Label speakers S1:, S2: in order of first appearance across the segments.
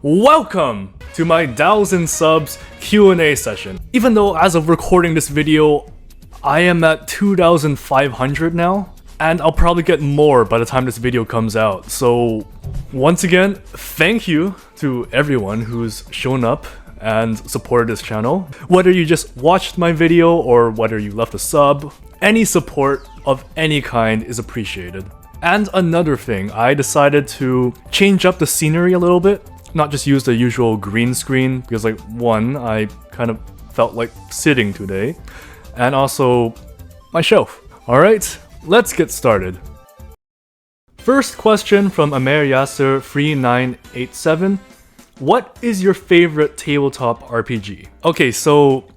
S1: Welcome to my 1000 subs Q&A session. Even though as of recording this video, I am at 2,500 now, and I'll probably get more by the time this video comes out. So once again, thank you to everyone who's shown up and supported this channel. Whether you just watched my video or whether you left a sub, any support of any kind is appreciated. And another thing, I decided to change up the scenery a little bit, not just use the usual green screen, because like one, I kind of felt like sitting today, and also my shelf. Alright, let's get started. First question from Amer Yasser 3987. What is your favorite tabletop RPG? Okay, so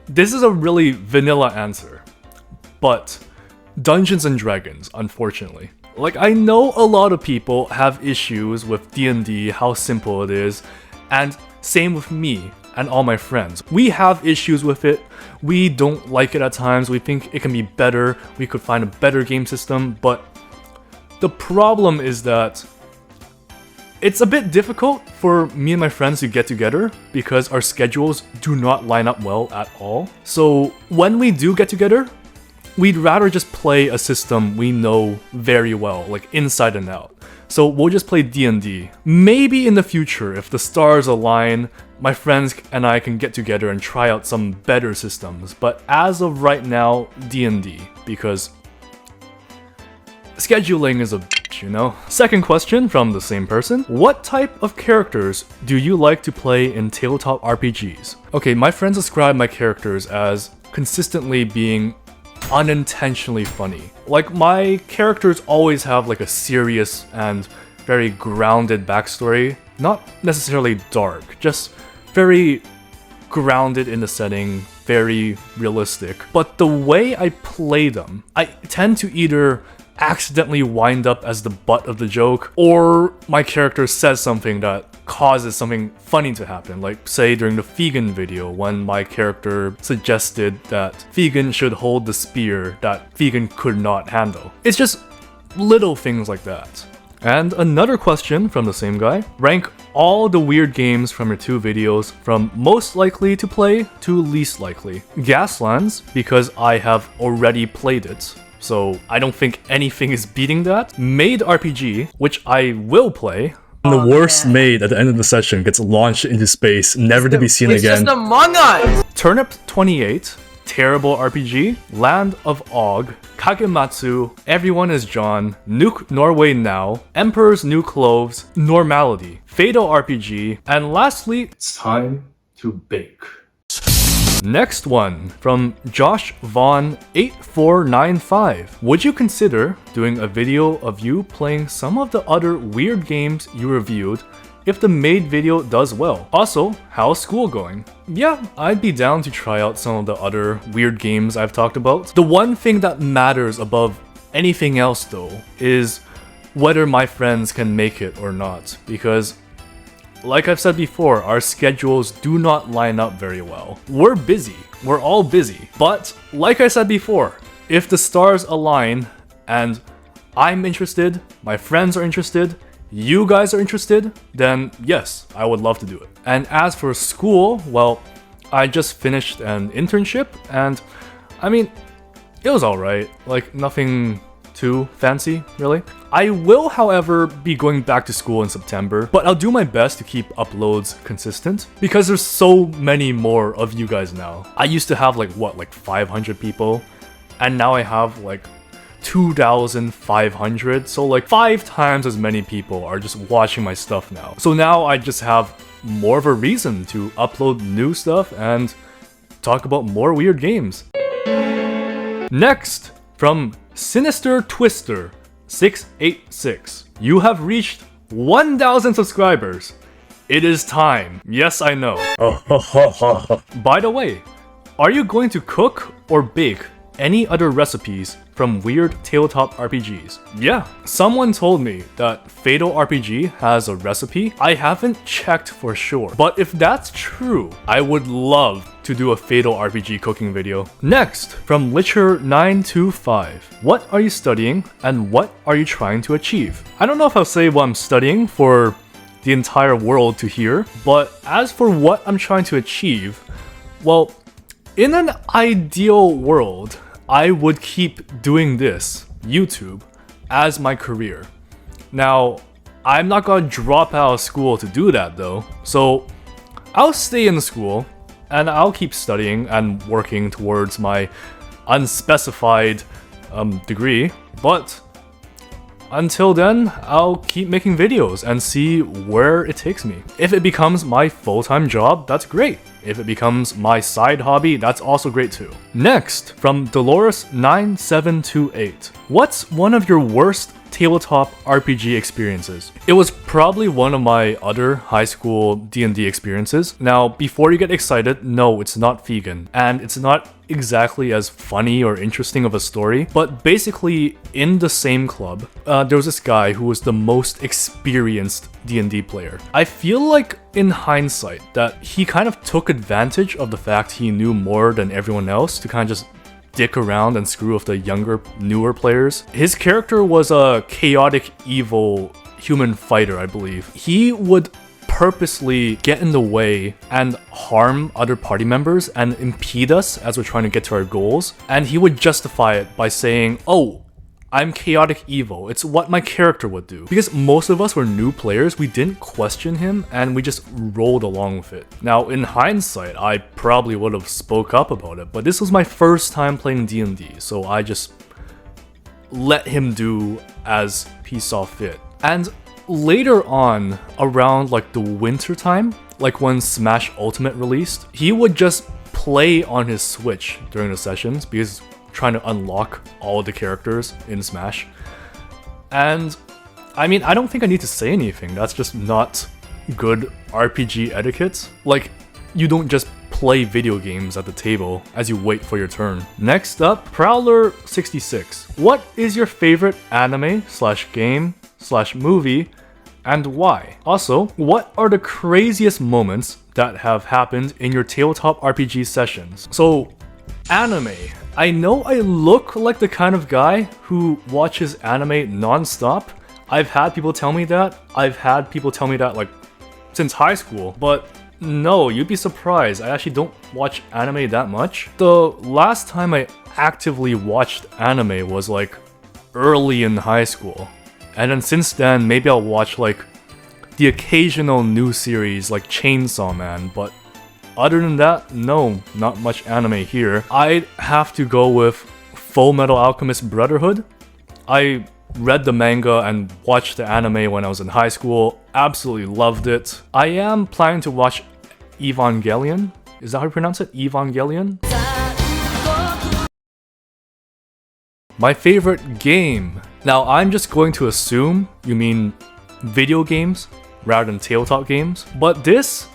S1: this is a really vanilla answer, but Dungeons and Dragons, unfortunately. Like, I know a lot of people have issues with D&D, how simple it is, and same with me and all my friends. We have issues with it, we don't like it at times, we think it can be better, we could find a better game system, but the problem is that it's a bit difficult for me and my friends to get together because our schedules do not line up well at all. So when we do get together, we'd rather just play a system we know very well, like inside and out. So we'll just play D&D. Maybe in the future, if the stars align, my friends and I can get together and try out some better systems. But as of right now, D&D, because scheduling is a bitch, you know? Second question from the same person. What type of characters do you like to play in tabletop RPGs? Okay, my friends describe my characters as consistently being unintentionally funny. Like, my characters always have like a serious and very grounded backstory. Not necessarily dark, just very grounded in the setting, very realistic. But the way I play them, I tend to either accidentally wind up as the butt of the joke, or my character says something that causes something funny to happen, like say during the vegan video when my character suggested that vegan should hold the spear that vegan could not handle. It's just little things like that. And another question from the same guy. Rank all the weird games from your two videos from most likely to play to least likely. Gaslands, because I have already played it, so I don't think anything is beating that. Made RPG, which I will play. And the worst maid at the end of the session gets launched into space, never to be seen again.
S2: It's just Among Us!
S1: Turnip 28, Terrible RPG, Land of Og, Kagematsu, Everyone is John, Nuke Norway Now, Emperor's New Clothes, Normality, Fatal RPG, and lastly, it's time to bake. Next one, from Josh Vaughn 8495. Would you consider doing a video of you playing some of the other weird games you reviewed if the made video does well? Also, how's school going? Yeah, I'd be down to try out some of the other weird games I've talked about. The one thing that matters above anything else though is whether my friends can make it or not, because like I've said before, our schedules do not line up very well. We're busy. We're all busy. But like I said before, if the stars align and I'm interested, my friends are interested, you guys are interested, then yes, I would love to do it. And as for school, well, I just finished an internship and I mean, it was alright. Like, nothing too fancy, really. I will, however, be going back to school in September, but I'll do my best to keep uploads consistent because there's so many more of you guys now. I used to have like 500 people, and now I have like 2,500, so like 5 times as many people are just watching my stuff now. So now I just have more of a reason to upload new stuff and talk about more weird games. Next, from Sinister Twister 686. You have reached 1,000 subscribers. It is time. Yes, I know. By the way, are you going to cook or bake any other recipes from weird tabletop RPGs? Yeah, someone told me that Fatal RPG has a recipe. I haven't checked for sure, but if that's true, I would love to do a Fatal RPG cooking video. Next, from Licher925. What are you studying and what are you trying to achieve? I don't know if I'll say what I'm studying for the entire world to hear. But as for what I'm trying to achieve, well, in an ideal world, I would keep doing this, YouTube, as my career. Now, I'm not gonna drop out of school to do that though, so I'll stay in school and I'll keep studying and working towards my unspecified degree, but until then, I'll keep making videos and see where it takes me. If it becomes my full-time job, that's great. If it becomes my side hobby, that's also great too. Next, from Dolores9728. What's one of your worst tabletop RPG experiences? It was probably one of my other high school D&D experiences. Now, before you get excited, no, it's not vegan, and it's not exactly as funny or interesting of a story, but basically in the same club, there was this guy who was the most experienced D&D player. I feel like in hindsight that he kind of took advantage of the fact he knew more than everyone else to kind of just dick around and screw with the younger, newer players. His character was a chaotic, evil human fighter, I believe. He would purposely get in the way and harm other party members and impede us as we're trying to get to our goals. And he would justify it by saying, oh, I'm chaotic evil. It's what my character would do. Because most of us were new players, we didn't question him and we just rolled along with it. Now, in hindsight, I probably would have spoke up about it, but this was my first time playing D&D, so I just let him do as he saw fit. And later on, around like the winter time, like when Smash Ultimate released, he would just play on his Switch during the sessions because trying to unlock all the characters in Smash. And I mean, I don't think I need to say anything. That's just not good RPG etiquette. Like, you don't just play video games at the table as you wait for your turn. Next up, Prowler66. What is your favorite anime / game / movie and why? Also, what are the craziest moments that have happened in your tabletop RPG sessions? So, anime. I know I look like the kind of guy who watches anime non-stop. I've had people tell me that. I've had people tell me that like since high school, but no, you'd be surprised. I actually don't watch anime that much. The last time I actively watched anime was like early in high school. And then since then, maybe I'll watch like the occasional new series like Chainsaw Man, but other than that, no, not much anime here. I'd have to go with Full Metal Alchemist Brotherhood. I read the manga and watched the anime when I was in high school. Absolutely loved it. I am planning to watch Evangelion. Is that how you pronounce it? Evangelion? My favorite game. Now, I'm just going to assume you mean video games rather than tabletop games, but this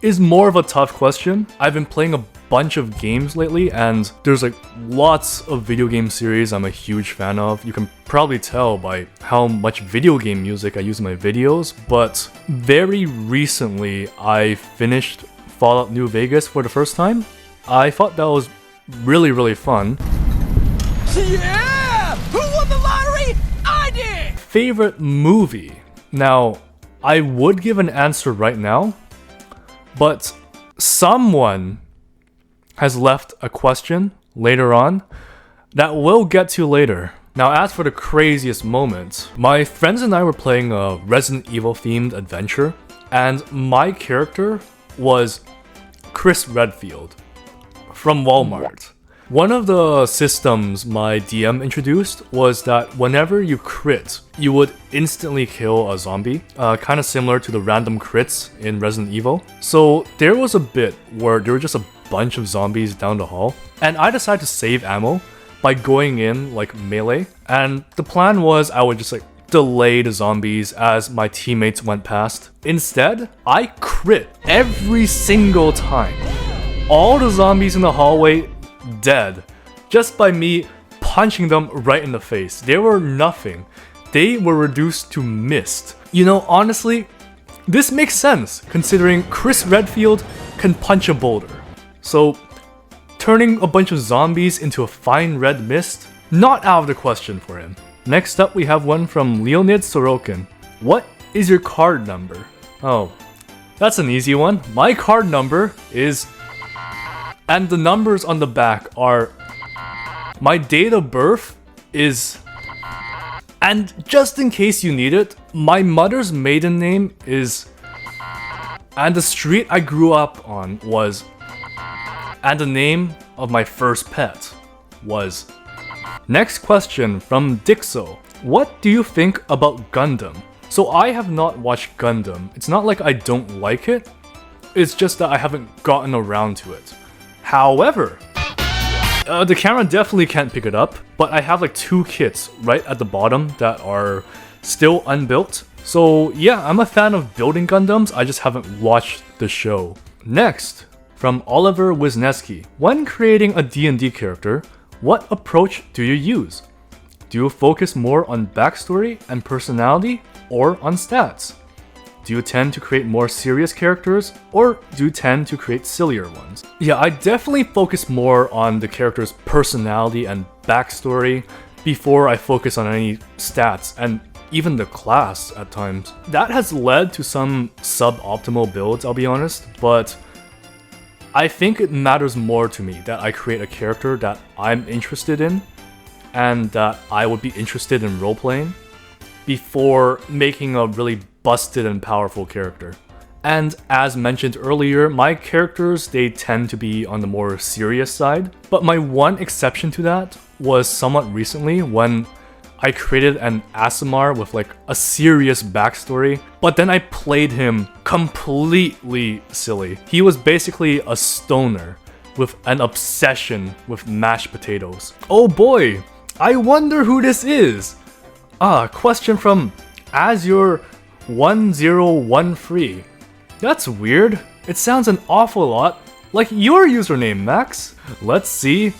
S1: is more of a tough question. I've been playing a bunch of games lately and there's like lots of video game series I'm a huge fan of. You can probably tell by how much video game music I use in my videos, but very recently I finished Fallout New Vegas for the first time. I thought that was really fun.
S2: Yeah! Who won the lottery? I did!
S1: Favorite movie? Now, I would give an answer right now, but someone has left a question later on that we'll get to later. Now, as for the craziest moment, my friends and I were playing a Resident Evil themed adventure, and my character was Chris Redfield from Walmart. One of the systems my DM introduced was that whenever you crit, you would instantly kill a zombie, kind of similar to the random crits in Resident Evil. So there was a bit where there were just a bunch of zombies down the hall, and I decided to save ammo by going in like melee, and the plan was I would just like delay the zombies as my teammates went past. Instead, I crit every single time. All the zombies in the hallway dead just by me punching them right in the face. They were nothing. They were reduced to mist. You know, honestly, this makes sense considering Chris Redfield can punch a boulder. So, turning a bunch of zombies into a fine red mist, not out of the question for him. Next up, we have one from Leonid Sorokin. What is your card number? Oh, that's an easy one. My card number is... And the numbers on the back are... My date of birth is... And just in case you need it, my mother's maiden name is... And the street I grew up on was... And the name of my first pet was... Next question from Dixo. What do you think about Gundam? So I have not watched Gundam. It's not like I don't like it. It's just that I haven't gotten around to it. However, the camera definitely can't pick it up, but I have like 2 kits right at the bottom that are still unbuilt. So yeah, I'm a fan of building Gundams, I just haven't watched the show. Next, from Oliver Wisniewski. When creating a D&D character, what approach do you use? Do you focus more on backstory and personality, or on stats? Do you tend to create more serious characters, or do you tend to create sillier ones? Yeah, I definitely focus more on the character's personality and backstory before I focus on any stats and even the class at times. That has led to some suboptimal builds, I'll be honest, but I think it matters more to me that I create a character that I'm interested in and that I would be interested in roleplaying before making a really busted and powerful character. And as mentioned earlier, my characters, they tend to be on the more serious side. But my one exception to that was somewhat recently when I created an Asimar with like a serious backstory, but then I played him completely silly. He was basically a stoner with an obsession with mashed potatoes. Oh boy, I wonder who this is. Question from Azure1013. That's weird. It sounds an awful lot like your username, Max. Let's see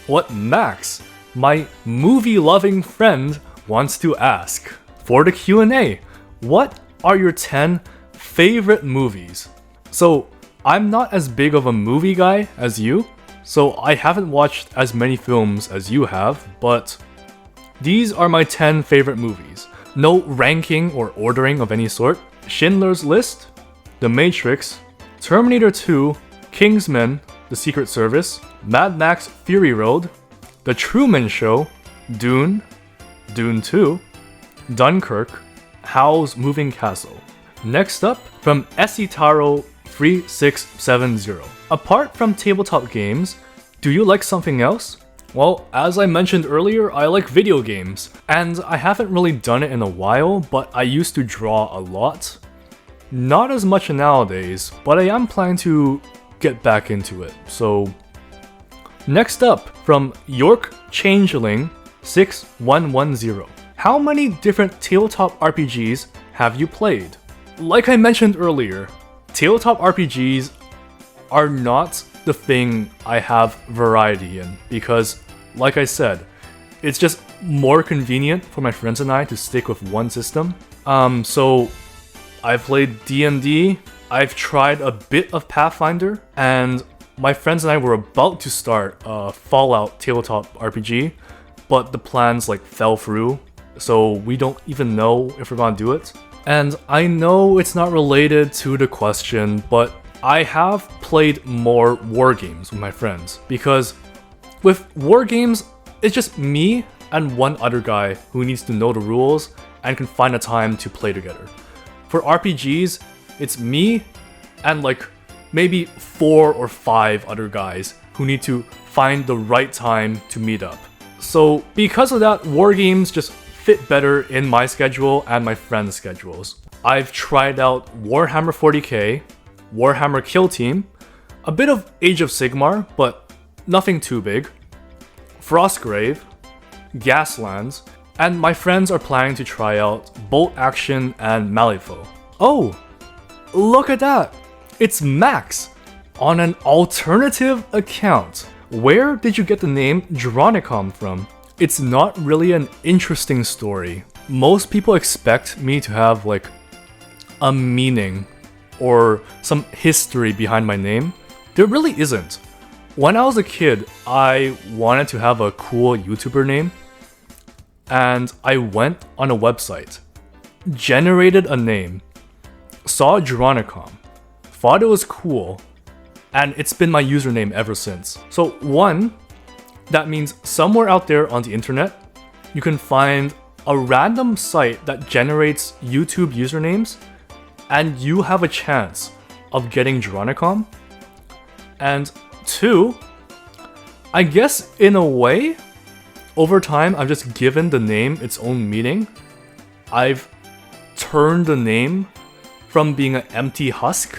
S1: what Max, my movie-loving friend, wants to ask. For the Q&A, what are your 10 favorite movies? So, I'm not as big of a movie guy as you, so I haven't watched as many films as you have, but these are my 10 favorite movies. No ranking or ordering of any sort. Schindler's List, The Matrix, Terminator 2, Kingsman, The Secret Service, Mad Max Fury Road, The Truman Show, Dune, Dune 2, Dunkirk, Howl's Moving Castle. Next up, from Esitaro3670. Apart from tabletop games, do you like something else? Well, as I mentioned earlier, I like video games, and I haven't really done it in a while, but I used to draw a lot. Not as much nowadays, but I am planning to get back into it, so... Next up, from York Changeling 6110. How many different tabletop RPGs have you played? Like I mentioned earlier, tabletop RPGs are not the thing I have variety in, because, like I said, it's just more convenient for my friends and I to stick with one system. So I've played D&D, I've tried a bit of Pathfinder, and my friends and I were about to start a Fallout tabletop RPG, but the plans fell through, so we don't even know if we're gonna do it. And I know it's not related to the question, but I have played more war games with my friends, because with war games, it's just me and one other guy who needs to know the rules and can find a time to play together. For RPGs, it's me and maybe 4 or 5 other guys who need to find the right time to meet up. So because of that, war games just fit better in my schedule and my friends' schedules. I've tried out Warhammer 40k, Warhammer Kill Team, a bit of Age of Sigmar, but nothing too big, Frostgrave, Gaslands, and my friends are planning to try out Bolt Action and Malifaux. Oh, look at that! It's Max, on an alternative account. Where did you get the name Dronicom from? It's not really an interesting story. Most people expect me to have a meaning or some history behind my name. There really isn't. When I was a kid, I wanted to have a cool YouTuber name, and I went on a website, generated a name, saw Dronicom, thought it was cool, and it's been my username ever since. So one, that means somewhere out there on the internet, you can find a random site that generates YouTube usernames, and you have a chance of getting Dronicom. And two, I guess in a way, over time, I've just given the name its own meaning. I've turned the name from being an empty husk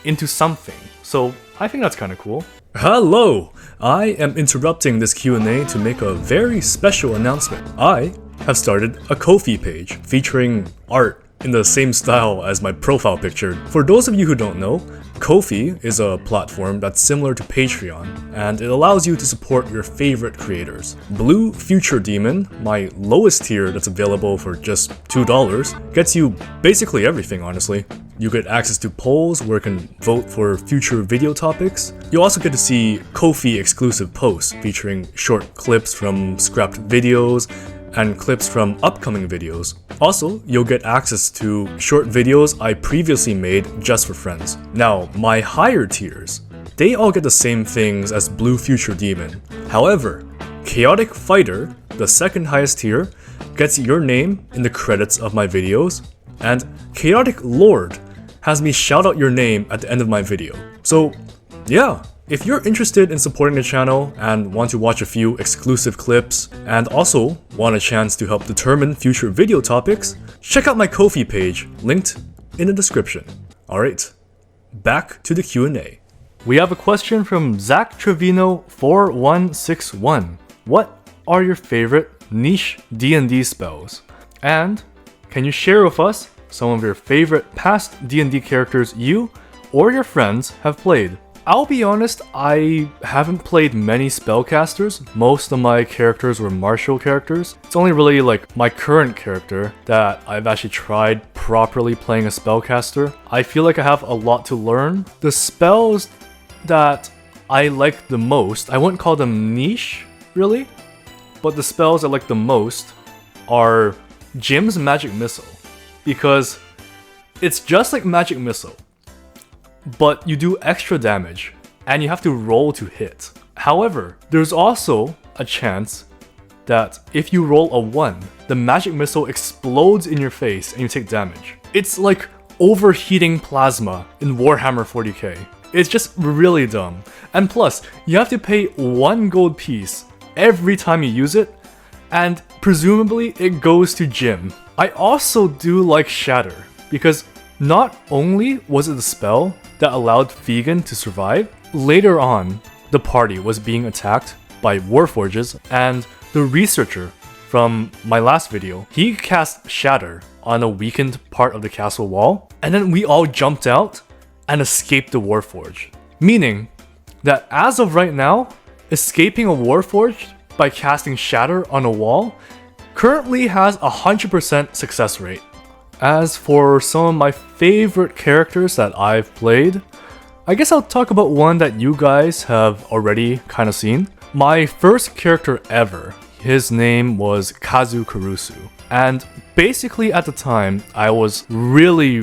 S1: into something. So I think that's kind of cool. Hello! I am interrupting this Q&A to make a very special announcement. I have started a Kofi page featuring art in the same style as my profile picture. For those of you who don't know, Kofi is a platform that's similar to Patreon, and it allows you to support your favorite creators. Blue Future Demon, my lowest tier that's available for just $2, gets you basically everything, honestly. You get access to polls where you can vote for future video topics. You also get to see Kofi exclusive posts featuring short clips from scrapped videos and clips from upcoming videos. Also, you'll get access to short videos I previously made just for friends. Now, my higher tiers, they all get the same things as Blue Future Demon. However, Chaotic Fighter, the second highest tier, gets your name in the credits of my videos, and Chaotic Lord has me shout out your name at the end of my video. So, yeah. If you're interested in supporting the channel and want to watch a few exclusive clips and also want a chance to help determine future video topics, check out my Kofi page, linked in the description. Alright, back to the Q&A. We have a question from Zach Trevino 4161. What are your favorite niche D&D spells? And can you share with us some of your favorite past D&D characters you or your friends have played? I'll be honest, I haven't played many spellcasters. Most of my characters were martial characters. It's only really like my current character that I've actually tried properly playing a spellcaster. I feel like I have a lot to learn. The spells that I like the most, I wouldn't call them niche, really, but the spells I like the most are Jim's Magic Missile, because it's just like Magic Missile, but you do extra damage, and you have to roll to hit. However, there's also a chance that if you roll a 1, the magic missile explodes in your face and you take damage. It's like overheating plasma in Warhammer 40k. It's just really dumb. And plus, you have to pay 1 gold piece every time you use it, and presumably it goes to Jim. I also do like Shatter, because not only was it the spell that allowed Vegan to survive, later on, the party was being attacked by Warforges, and the researcher from my last video, he cast Shatter on a weakened part of the castle wall, and then we all jumped out and escaped the Warforge. Meaning that as of right now, escaping a Warforge by casting Shatter on a wall currently has a 100% success rate. As for some of my favorite characters that I've played, I guess I'll talk about one that you guys have already kind of seen. My first character ever, his name was Kazu Kurusu. And basically at the time, I was really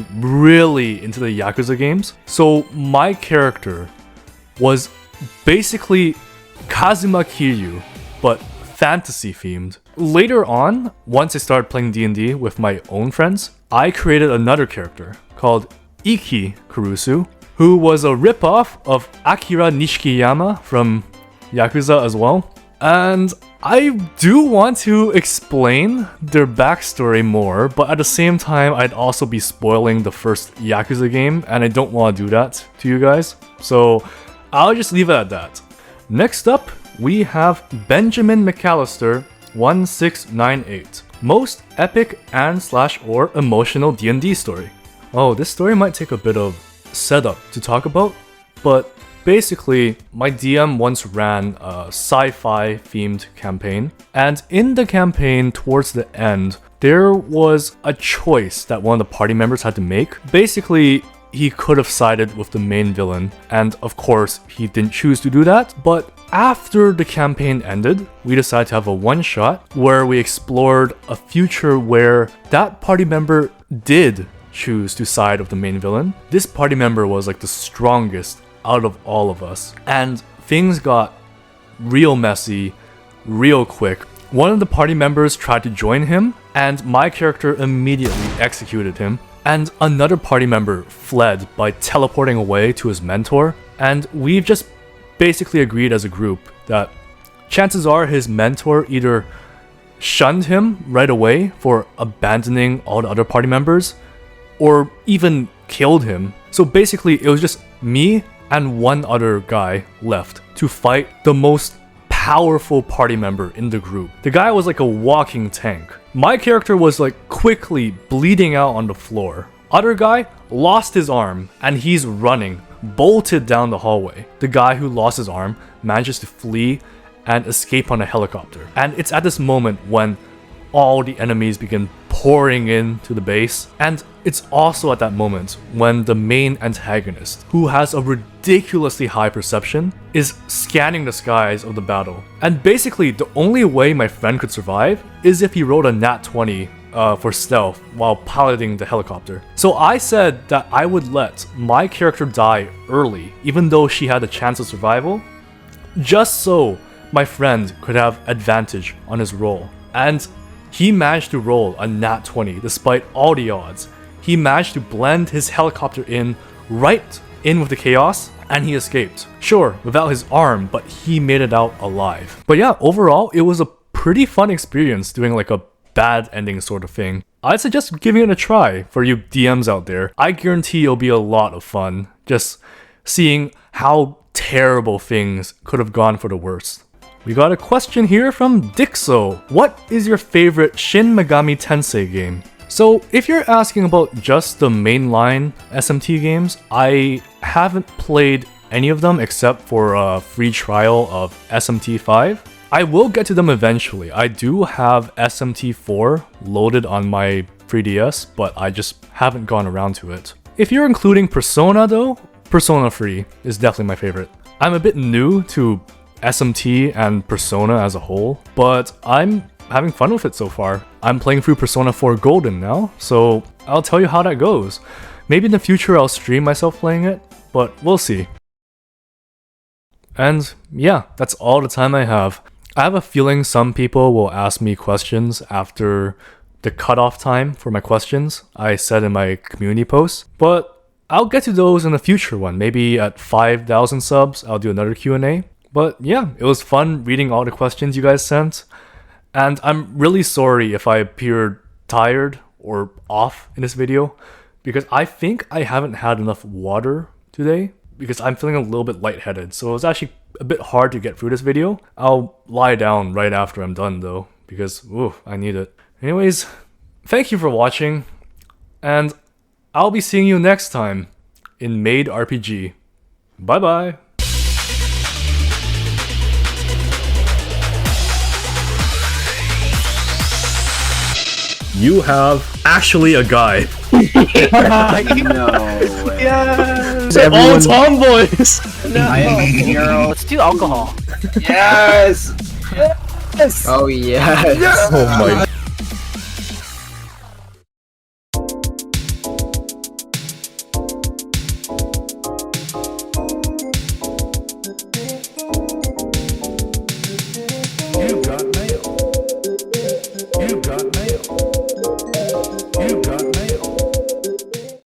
S1: into the Yakuza games. So my character was basically Kazuma Kiryu, but fantasy themed. Later on, once I started playing D&D with my own friends, I created another character called Iki Kurusu, who was a ripoff of Akira Nishikiyama from Yakuza as well. And I do want to explain their backstory more, but at the same time, I'd also be spoiling the first Yakuza game, and I don't want to do that to you guys. So I'll just leave it at that. Next up, we have Benjamin McAllister 1698. Most epic and/or emotional D&D story. Oh, this story might take a bit of setup to talk about, but basically, my DM once ran a sci-fi themed campaign, and in the campaign towards the end, there was a choice that one of the party members had to make. Basically, he could have sided with the main villain, and of course, he didn't choose to do that, but after the campaign ended, we decided to have a one-shot where we explored a future where that party member did choose to side with the main villain. This party member was like the strongest out of all of us, and things got real messy real quick. One of the party members tried to join him, and my character immediately executed him, and another party member fled by teleporting away to his mentor, and we've just basically agreed as a group that chances are his mentor either shunned him right away for abandoning all the other party members, or even killed him. So basically, it was just me and one other guy left to fight the most powerful party member in the group. The guy was like a walking tank. My character was like quickly bleeding out on the floor. Other guy lost his arm and he's running, bolted down the hallway. The guy who lost his arm manages to flee and escape on a helicopter. And it's at this moment when all the enemies begin pouring into the base, and it's also at that moment when the main antagonist, who has a ridiculously high perception, is scanning the skies of the battle. And basically, the only way my friend could survive is if he rolled a nat 20 for stealth while piloting the helicopter. So I said that I would let my character die early, even though she had a chance of survival, just so my friend could have advantage on his roll. And he managed to roll a nat 20 despite all the odds. He managed to blend his helicopter right in with the chaos, and he escaped. Sure, without his arm, but he made it out alive. But yeah, overall, it was a pretty fun experience doing like a bad ending sort of thing. I'd suggest giving it a try for you DMs out there. I guarantee it'll be a lot of fun, just seeing how terrible things could have gone for the worst. We got a question here from Dixo. What is your favorite Shin Megami Tensei game? So if you're asking about just the mainline SMT games, I haven't played any of them except for a free trial of SMT 5. I will get to them eventually. I do have SMT 4 loaded on my 3DS, but I just haven't gone around to it. If you're including Persona though, Persona 3 is definitely my favorite. I'm a bit new to SMT and Persona as a whole, but I'm having fun with it so far. I'm playing through Persona 4 Golden now, so I'll tell you how that goes. Maybe in the future I'll stream myself playing it, but we'll see. And yeah, that's all the time I have. I have a feeling some people will ask me questions after the cutoff time for my questions I said in my community post, but I'll get to those in a future one. Maybe at 5,000 subs, I'll do another Q&A. But yeah, it was fun reading all the questions you guys sent. And I'm really sorry if I appeared tired or off in this video, because I think I haven't had enough water today, because I'm feeling a little bit lightheaded. So it was actually a bit hard to get through this video. I'll lie down right after I'm done though, because I need it. Anyways, thank you for watching, and I'll be seeing you next time in Made RPG. Bye bye! You have actually a guy.
S3: No.
S2: Yes!
S1: All tomboys!
S2: No.
S3: I am a hero.
S2: Let's do alcohol.
S3: Yes!
S2: Yes!
S3: Oh yes!
S1: Oh my